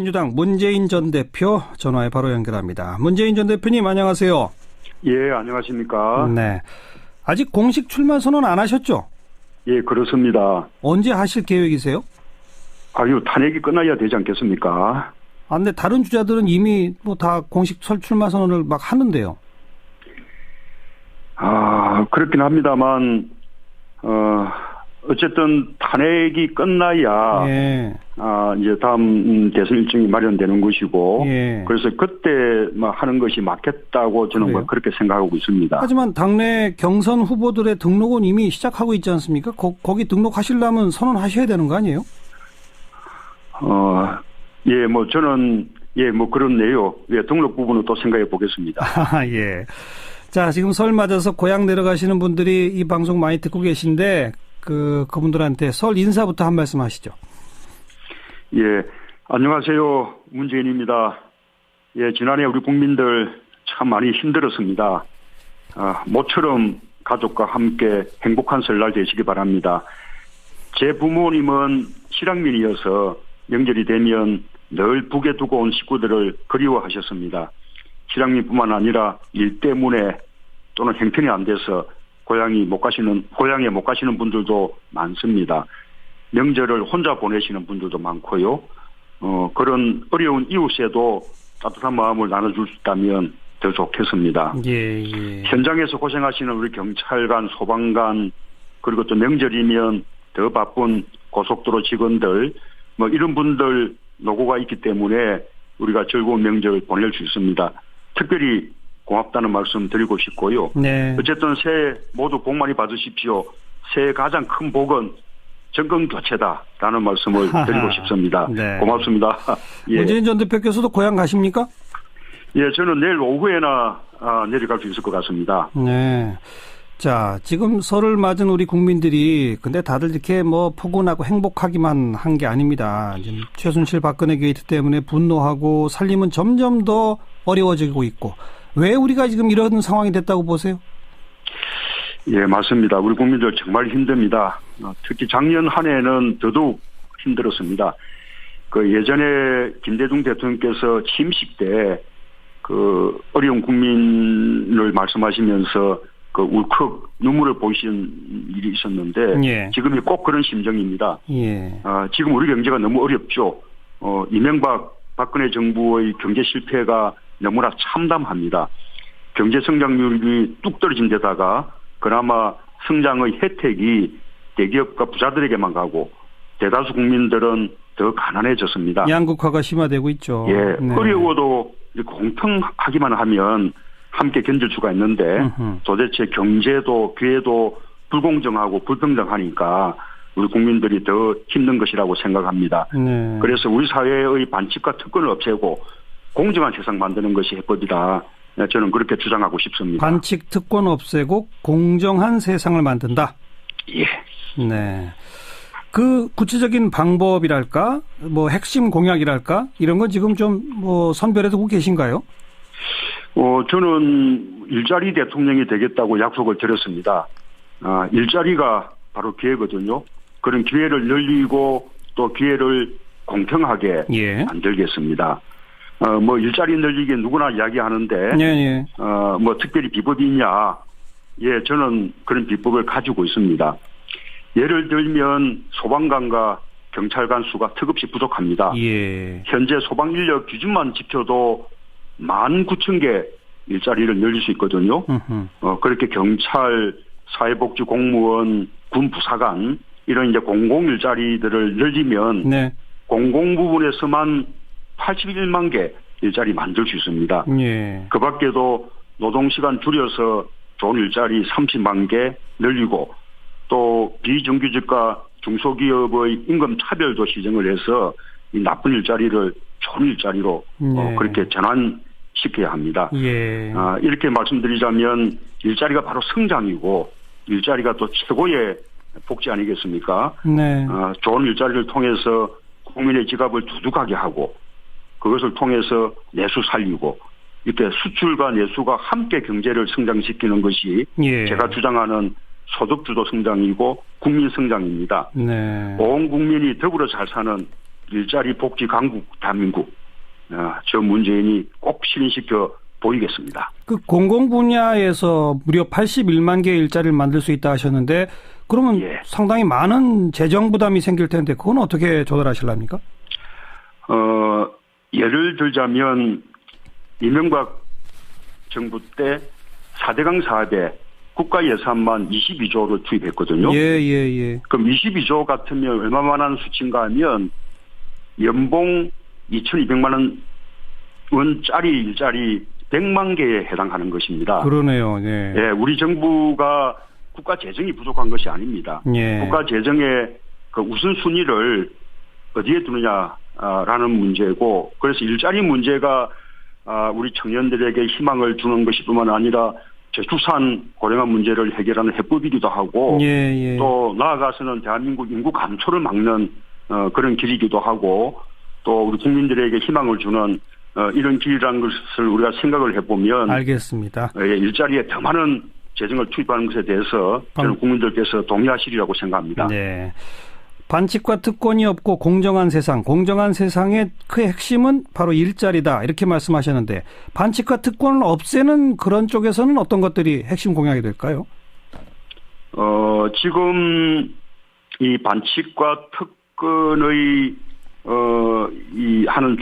더불어민주당 문재인 전 대표 전화에 바로 연결합니다. 문재인 전 대표님 안녕하세요. 예, 안녕하십니까. 네. 아직 공식 출마 선언 안 하셨죠? 예, 그렇습니다. 언제 하실 계획이세요? 탄핵이 끝나야 되지 않겠습니까? 근데 다른 주자들은 이미 다 공식 출마 선언을 막 하는데요. 그렇긴 합니다만, 어쨌든 탄핵이 끝나야, 예. 이제 다음 대선 일정이 마련되는 것이고, 예. 그래서 그때 하는 것이 맞겠다고 저는 그래요? 그렇게 생각하고 있습니다. 하지만 당내 경선 후보들의 등록은 이미 시작하고 있지 않습니까? 거기 등록하시려면 선언하셔야 되는 거 아니에요? 예, 저는, 그렇네요. 예, 등록 부분은 또 생각해 보겠습니다. 예. 자, 지금 설 맞아서 고향 내려가시는 분들이 이 방송 많이 듣고 계신데, 그분들한테 설 인사부터 한 말씀 하시죠. 예, 안녕하세요. 문재인입니다. 예, 지난해 우리 국민들 참 많이 힘들었습니다. 모처럼 가족과 함께 행복한 설날 되시기 바랍니다. 제 부모님은 실향민이어서 명절이 되면 늘 북에 두고 온 식구들을 그리워하셨습니다. 실향민뿐만 아니라 일 때문에 또는 형편이 안 돼서 고향에 못 가시는 분들도 많습니다. 명절을 혼자 보내시는 분들도 많고요. 그런 어려운 이웃에도 따뜻한 마음을 나눠줄 수 있다면 더 좋겠습니다. 예. 현장에서 고생하시는 우리 경찰관, 소방관, 그리고 또 명절이면 더 바쁜 고속도로 직원들, 이런 분들 노고가 있기 때문에 우리가 즐거운 명절을 보낼 수 있습니다. 특별히 고맙다는 말씀 드리고 싶고요. 네. 어쨌든 새해 모두 복 많이 받으십시오. 새해 가장 큰 복은 정권 교체다라는 말씀을 드리고 싶습니다. 네. 고맙습니다. 예. 문재인 전 대표께서도 고향 가십니까? 예, 저는 내일 오후에나 내려갈 수 있을 것 같습니다. 네. 자, 지금 설을 맞은 우리 국민들이 근데 다들 이렇게 포근하고 행복하기만 한 게 아닙니다. 지금 최순실 박근혜 게이트 때문에 분노하고 살림은 점점 더 어려워지고 있고 왜 우리가 지금 이런 상황이 됐다고 보세요? 예, 맞습니다. 우리 국민들 정말 힘듭니다. 특히 작년 한 해는 더더욱 힘들었습니다. 예전에 김대중 대통령께서 취임식 때 어려운 국민을 말씀하시면서 울컥 눈물을 보이신 일이 있었는데 예. 지금이 꼭 그런 심정입니다. 예. 지금 우리 경제가 너무 어렵죠. 이명박 박근혜 정부의 경제 실패가 너무나 참담합니다. 경제 성장률이 뚝 떨어진 데다가 그나마 성장의 혜택이 대기업과 부자들에게만 가고 대다수 국민들은 더 가난해졌습니다. 양극화가 심화되고 있죠. 예, 네. 어려워도 공평하기만 하면 함께 견딜 수가 있는데 도대체 경제도 기회도 불공정하고 불평등하니까 우리 국민들이 더 힘든 것이라고 생각합니다. 네. 그래서 우리 사회의 반칙과 특권을 없애고 공정한 세상 만드는 것이 해법이다. 저는 그렇게 주장하고 싶습니다. 반칙 특권 없애고 공정한 세상을 만든다. 예. 네. 구체적인 방법이랄까, 핵심 공약이랄까, 이런 건 지금 좀 선별해 두고 계신가요? 저는 일자리 대통령이 되겠다고 약속을 드렸습니다. 일자리가 바로 기회거든요. 그런 기회를 늘리고 또 기회를 공평하게 예. 만들겠습니다. 일자리 늘리기 누구나 이야기하는데, 예. 특별히 비법이 있냐? 예, 저는 그런 비법을 가지고 있습니다. 예를 들면 소방관과 경찰관 수가 턱없이 부족합니다. 예. 현재 소방 인력 기준만 지켜도 19,000개 일자리를 늘릴 수 있거든요. 그렇게 경찰, 사회복지 공무원, 군 부사관 이런 이제 공공 일자리들을 늘리면 네. 공공 부분에서만 81만 개 일자리 만들 수 있습니다. 예. 그 밖에도 노동시간 줄여서 좋은 일자리 30만 개 늘리고 또 비정규직과 중소기업의 임금 차별도 시정을 해서 이 나쁜 일자리를 좋은 일자리로 예. 그렇게 전환시켜야 합니다. 예. 이렇게 말씀드리자면 일자리가 바로 성장이고 일자리가 또 최고의 복지 아니겠습니까? 네. 좋은 일자리를 통해서 국민의 지갑을 두둑하게 하고 그것을 통해서 내수 살리고 이렇게 수출과 내수가 함께 경제를 성장시키는 것이 예. 제가 주장하는 소득주도 성장이고 국민 성장입니다. 네. 온 국민이 더불어 잘 사는 일자리 복지 강국 대한민국 저 문재인이 꼭 실현시켜 보이겠습니다. 그 공공 분야에서 무려 81만 개의 일자리를 만들 수 있다 하셨는데 그러면 예. 상당히 많은 재정 부담이 생길 텐데 그건 어떻게 조달하실랍니까? 예를 들자면 이명박 정부 때 4대강 사업에 국가 예산만 22조를 투입했거든요. 예. 그럼 22조 같으면 얼마만한 수치인가 하면 연봉 2,200만 원짜리 일자리 100만 개에 해당하는 것입니다. 그러네요. 네. 예, 우리 정부가 국가 재정이 부족한 것이 아닙니다. 예. 국가 재정의 그 우선순위를 어디에 두느냐라는 문제고, 그래서 일자리 문제가 우리 청년들에게 희망을 주는 것이뿐만 아니라 저출산 고령화 문제를 해결하는 해법이기도 하고, 예. 또 나아가서는 대한민국 인구 감소를 막는 그런 길이기도 하고, 또 우리 국민들에게 희망을 주는 이런 길이라는 것을 우리가 생각을 해보면 알겠습니다. 일자리에 더 많은 재정을 투입하는 것에 대해서 저는 국민들께서 동의하시리라고 생각합니다. 네. 반칙과 특권이 없고 공정한 세상의 그 핵심은 바로 일자리다 이렇게 말씀하셨는데 반칙과 특권을 없애는 그런 쪽에서는 어떤 것들이 핵심 공약이 될까요? 지금 이 반칙과 특권의 하는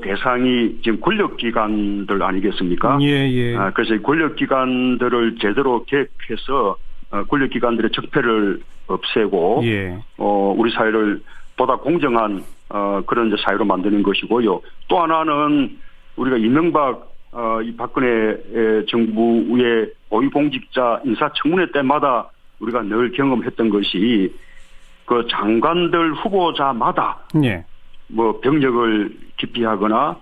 대상이 지금 권력기관들 아니겠습니까? 예. 그래서 권력기관들을 제대로 개혁해서 권력기관들의 적폐를 없애고, 예. 우리 사회를 보다 공정한 그런 이제 사회로 만드는 것이고요. 또 하나는 우리가 이명박 이 박근혜 정부의 고위공직자 인사청문회 때마다 우리가 늘 경험했던 것이 그 장관들 후보자마다 예. 뭐 병력을 기피하거나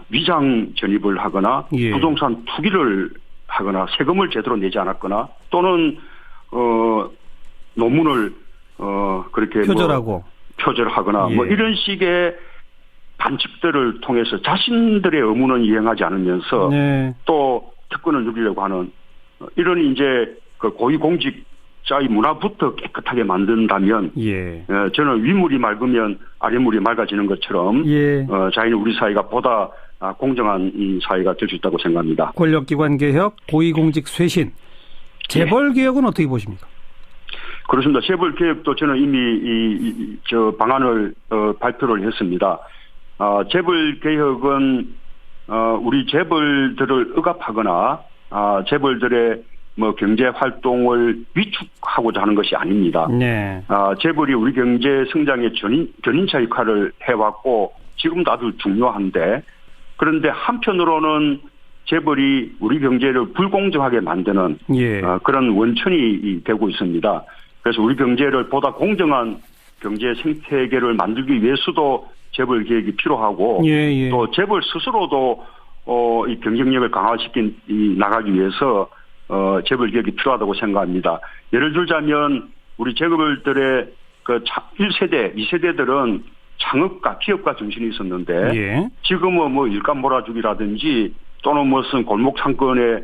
위장 전입을 하거나 예. 부동산 투기를 하거나 세금을 제대로 내지 않았거나 또는 논문을 그렇게 표절하거나 예. 뭐 이런 식의 반칙들을 통해서 자신들의 의무는 이행하지 않으면서 네. 또 특권을 누리려고 하는 이런 이제 그 고위공직자의 문화부터 깨끗하게 만든다면 예. 저는 윗물이 맑으면 아랫물이 맑아지는 것처럼 예. 자기는 우리 사회가 보다 공정한 사회가 될 수 있다고 생각합니다. 권력기관 개혁, 고위공직 쇄신, 재벌 개혁은 어떻게 보십니까? 그렇습니다. 재벌 개혁도 저는 이미 저 방안을 발표를 했습니다. 재벌 개혁은 우리 재벌들을 억압하거나 재벌들의 뭐 경제 활동을 위축하고자 하는 것이 아닙니다. 네. 재벌이 우리 경제 성장의 견인차 역할을 해왔고 지금도 아주 중요한데, 그런데 한편으로는 재벌이 우리 경제를 불공정하게 만드는 예. 그런 원천이 되고 있습니다. 그래서 우리 경제를 보다 공정한 경제 생태계를 만들기 위해서도 재벌 개혁이 필요하고 예. 또 재벌 스스로도 이 경쟁력을 나가기 위해서 재벌 개혁이 필요하다고 생각합니다. 예를 들자면 우리 재벌들의 그 1세대, 2세대들은 창업가, 기업가 정신이 있었는데 예. 지금은 뭐 일감 몰아주기라든지 또는 무슨 골목 상권에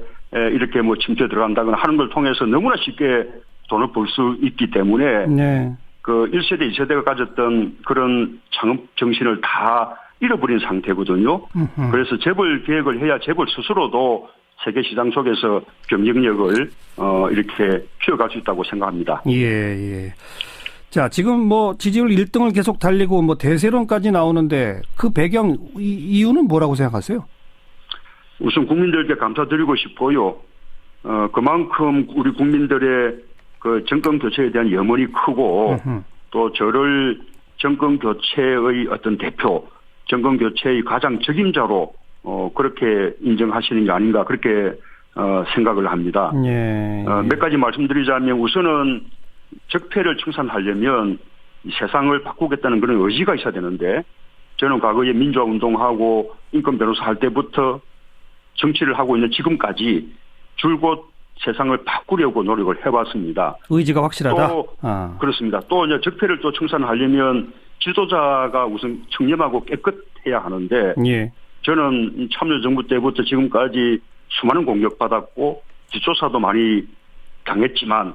이렇게 뭐 침투에 들어간다거나 하는 걸 통해서 너무나 쉽게 돈을 벌 수 있기 때문에 네. 그 1세대, 2세대가 가졌던 그런 창업 정신을 다 잃어버린 상태거든요. 그래서 재벌 개혁을 해야 재벌 스스로도 세계 시장 속에서 경쟁력을 이렇게 키워갈 수 있다고 생각합니다. 예. 자, 지금 뭐 지지율 1등을 계속 달리고 뭐 대세론까지 나오는데 그 배경 이유는 뭐라고 생각하세요? 우선 국민들께 감사드리고 싶고요. 그만큼 우리 국민들의 그 정권 교체에 대한 염원이 크고 또 저를 정권 교체의 어떤 대표, 정권 교체의 가장 적임자로 그렇게 인정하시는 게 아닌가 그렇게 생각을 합니다. 예. 몇 가지 말씀드리자면 우선은 적폐를 청산하려면 세상을 바꾸겠다는 그런 의지가 있어야 되는데 저는 과거에 민주화운동하고 인권변호사 할 때부터 정치를 하고 있는 지금까지 줄곧 세상을 바꾸려고 노력을 해왔습니다. 의지가 확실하다? 또 그렇습니다. 또 이제 적폐를 또 청산하려면 지도자가 우선 청렴하고 깨끗해야 하는데 예. 저는 참여정부 때부터 지금까지 수많은 공격받았고 뒷조사도 많이 당했지만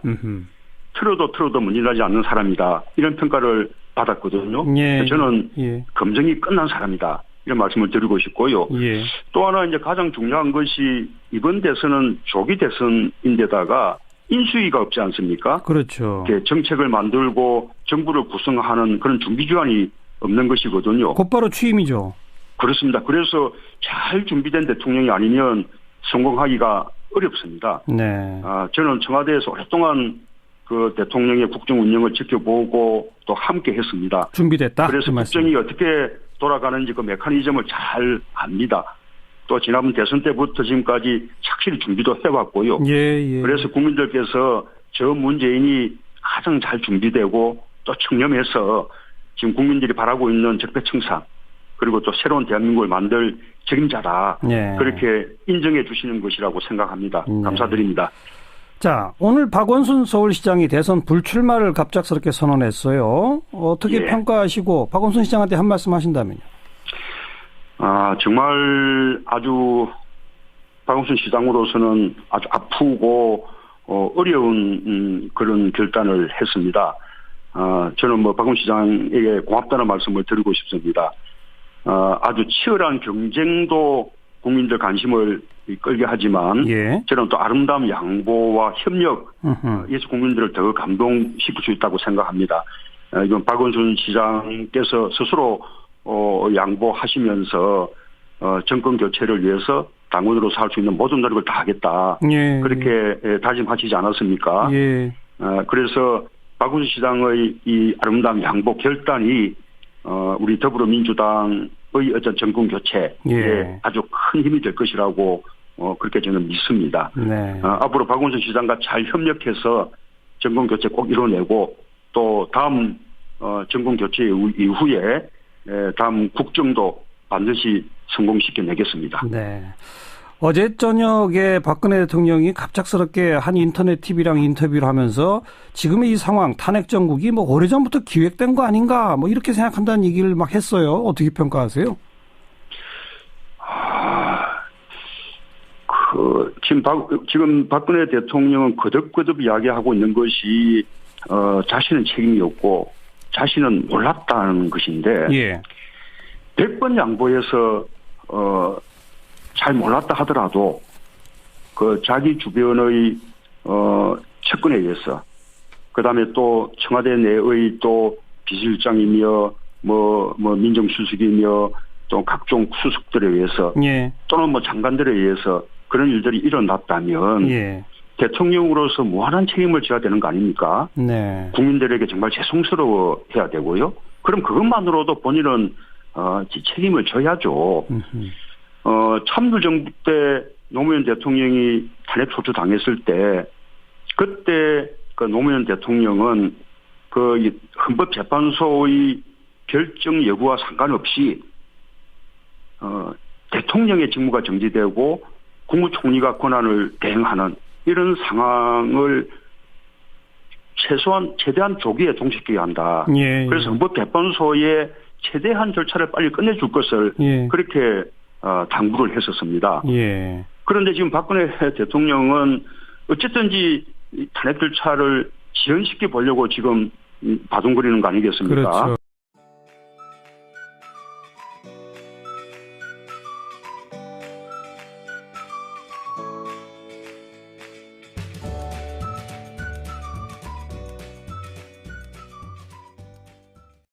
틀어도 문제나지 않는 사람이다. 이런 평가를 받았거든요. 예. 저는 예. 검증이 끝난 사람이다. 이런 말씀을 드리고 싶고요. 예. 또 하나 이제 가장 중요한 것이 이번 대선은 조기 대선인데다가 인수위가 없지 않습니까? 그렇죠. 이렇게 정책을 만들고 정부를 구성하는 그런 준비 기관이 없는 것이거든요. 곧바로 취임이죠. 그렇습니다. 그래서 잘 준비된 대통령이 아니면 성공하기가 어렵습니다. 네. 저는 청와대에서 오랫동안 그 대통령의 국정 운영을 지켜보고 또 함께 했습니다. 준비됐다. 그래서 국정이 어떻게 돌아가는지 그 메커니즘을 잘 압니다. 또 지난번 대선 때부터 지금까지 착실히 준비도 해왔고요. 예. 그래서 국민들께서 저 문재인이 가장 잘 준비되고 또 청렴해서 지금 국민들이 바라고 있는 적폐청산 그리고 또 새로운 대한민국을 만들 책임자다. 예. 그렇게 인정해 주시는 것이라고 생각합니다. 네. 감사드립니다. 자, 오늘 박원순 서울시장이 대선 불출마를 갑작스럽게 선언했어요. 어떻게 평가하시고 박원순 시장한테 한 말씀 하신다면요? 정말 아주 박원순 시장으로서는 아주 아프고 어려운 그런 결단을 했습니다. 저는 박원순 시장에게 고맙다는 말씀을 드리고 싶습니다. 아주 치열한 경쟁도 국민들 관심을 끌게 하지만 저는 또 아름다운 양보와 협력에서 국민들을 더 감동시킬 수 있다고 생각합니다. 이건 박원순 시장께서 스스로 양보하시면서 정권 교체를 위해서 당원으로서 할 수 있는 모든 노력을 다 하겠다. 그렇게 다짐하시지 않았습니까? 그래서 박원순 시장의 이 아름다운 양보 결단이 우리 더불어민주당의 어떤 정권 교체에 아주 큰 힘이 될 것이라고 그렇게 저는 믿습니다. 앞으로 박원순 시장과 잘 협력해서 정권 교체 꼭 이뤄내고 또 다음 정권 교체 이후에 다음 국정도 반드시 성공시켜내겠습니다. 네. 어제 저녁에 박근혜 대통령이 갑작스럽게 한 인터넷 TV랑 인터뷰를 하면서 지금의 이 상황 탄핵 정국이 뭐 오래전부터 기획된 거 아닌가 뭐 이렇게 생각한다는 얘기를 막 했어요. 어떻게 평가하세요? 지금 박근혜 대통령은 거듭거듭 이야기하고 있는 것이 자신은 책임이 없고 자신은 몰랐다는 것인데 100번 양보해서 잘 몰랐다 하더라도 그 자기 주변의 측근에 의해서 그다음에 또 청와대 내의 또 비서실장이며 뭐 민정수석이며 또 각종 수석들에 의해서 또는 뭐 장관들에 의해서 그런 일들이 일어났다면 대통령으로서 무한한 책임을 져야 되는 거 아닙니까? 국민들에게 정말 죄송스러워해야 되고요. 그럼 그것만으로도 본인은 책임을 져야죠. 참여정부 때 노무현 대통령이 탄핵 소추 당했을 때 그때 그 노무현 대통령은 그 헌법재판소의 결정 여부와 상관없이 대통령의 직무가 정지되고 국무총리가 권한을 대행하는 이런 상황을 최대한 조기에 종식해야 한다. 그래서 헌법재판소의 최대한 절차를 빨리 끝내줄 것을 그렇게 당부를 했었습니다. 그런데 지금 박근혜 대통령은 어쨌든지 탄핵 절차를 지연시켜 보려고 지금 바둥거리는 거 아니겠습니까?